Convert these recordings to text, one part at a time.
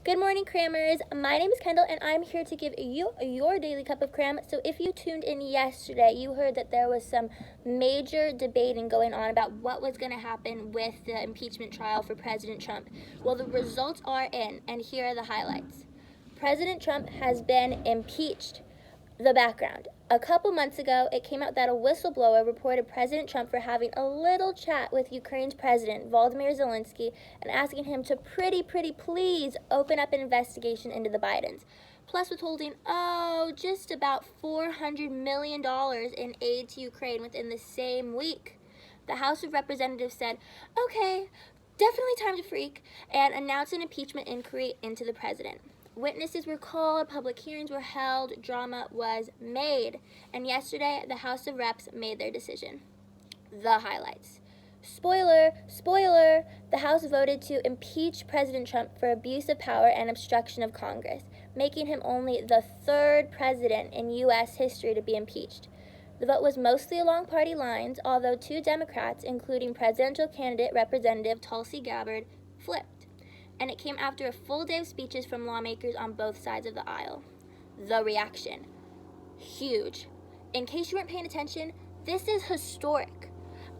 Good morning, Crammers. My name is Kyndall, and I'm here to give you your daily cup of Cramm. So if you tuned in yesterday, you heard that there was some major debating going on about what was going to happen with the impeachment trial for President Trump. Well, the results are in, and here are the highlights. President Trump has been impeached. The background. A couple months ago, it came out that a whistleblower reported President Trump for having a little chat with Ukraine's president, Volodymyr Zelensky, and asking him to pretty please open up an investigation into the Bidens, plus withholding, just about $400 million in aid to Ukraine within the same week. The House of Representatives said, okay, definitely time to freak, and announced an impeachment inquiry into the president. Witnesses were called, public hearings were held, drama was made. And yesterday, the House of Reps made their decision. The highlights. Spoiler, the House voted to impeach President Trump for abuse of power and obstruction of Congress, making him only the third president in U.S. history to be impeached. The vote was mostly along party lines, although two Democrats, including presidential candidate Representative Tulsi Gabbard, flipped. And it came after a full day of speeches from lawmakers on both sides of the aisle. The reaction. Huge. In case you weren't paying attention, this is historic.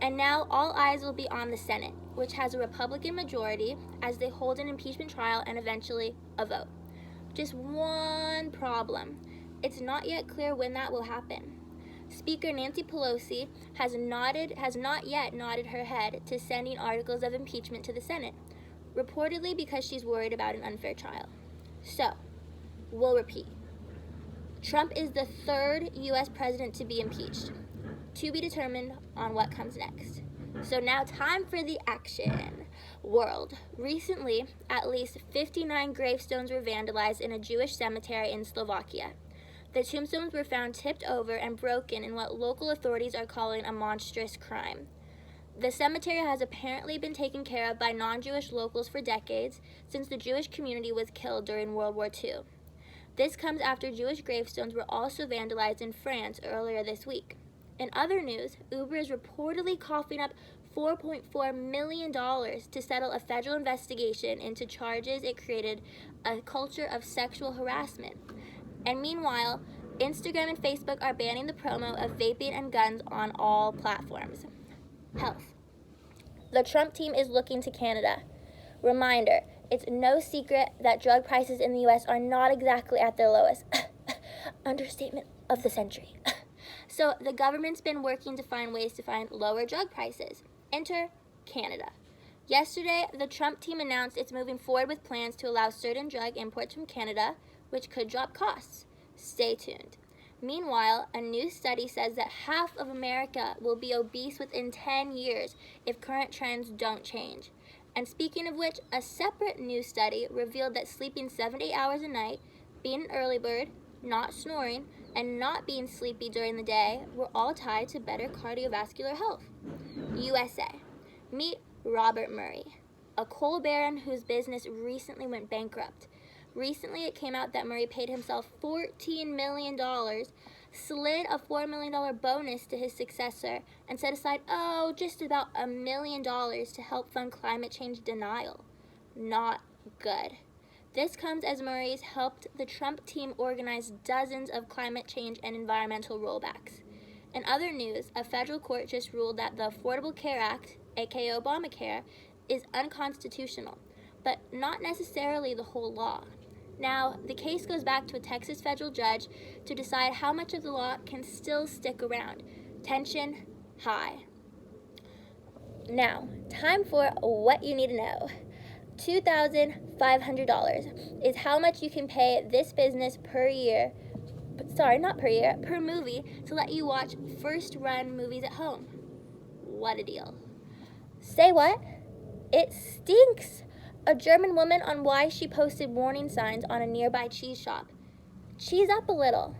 And now all eyes will be on the Senate, which has a Republican majority, as they hold an impeachment trial and eventually a vote. Just one problem. It's not yet clear when that will happen. Speaker Nancy Pelosi has not yet nodded her head to sending articles of impeachment to the Senate, reportedly because she's worried about an unfair trial. So, we'll repeat. Trump is the third U.S. president to be impeached. To be determined on what comes next. So now time for the action. World. Recently, at least 59 gravestones were vandalized in a Jewish cemetery in Slovakia. The tombstones were found tipped over and broken in what local authorities are calling a monstrous crime. The cemetery has apparently been taken care of by non-Jewish locals for decades, since the Jewish community was killed during World War II. This comes after Jewish gravestones were also vandalized in France earlier this week. In other news, Uber is reportedly coughing up $4.4 million to settle a federal investigation into charges it created a culture of sexual harassment. And meanwhile, Instagram and Facebook are banning the promo of vaping and guns on all platforms. Health. The Trump team is looking to Canada. Reminder, it's no secret that drug prices in the U.S. are not exactly at their lowest. Understatement of the century. So the government's been working to find ways to find lower drug prices. Enter Canada. Yesterday, the Trump team announced it's moving forward with plans to allow certain drug imports from Canada, which could drop costs. Stay tuned. Meanwhile, a new study says that half of America will be obese within 10 years if current trends don't change. And speaking of which, a separate new study revealed that sleeping 7 to 8 hours a night, being an early bird, not snoring, and not being sleepy during the day were all tied to better cardiovascular health. USA. Meet Robert Murray, a coal baron whose business recently went bankrupt. Recently, it came out that Murray paid himself $14 million, slid a $4 million bonus to his successor, and set aside, just about $1 million to help fund climate change denial. Not good. This comes as Murray's helped the Trump team organize dozens of climate change and environmental rollbacks. In other news, a federal court just ruled that the Affordable Care Act, aka Obamacare, is unconstitutional, but not necessarily the whole law. Now, the case goes back to a Texas federal judge to decide how much of the law can still stick around. Tension high. Now, time for what you need to know. $2,500 is how much you can pay this business per movie to let you watch first-run movies at home. What a deal. Say what? It stinks. A German woman on why she posted warning signs on a nearby cheese shop. Cheese up a little.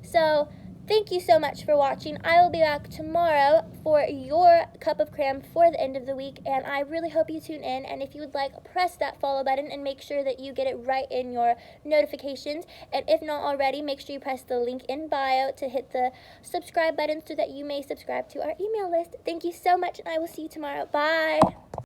So, thank you so much for watching. I will be back tomorrow for your cup of Cramm for the end of the week, and I really hope you tune in. And if you would like, press that follow button and make sure that you get it right in your notifications. And if not already, make sure you press the link in bio to hit the subscribe button so that you may subscribe to our email list. Thank you so much, and I will see you tomorrow. Bye.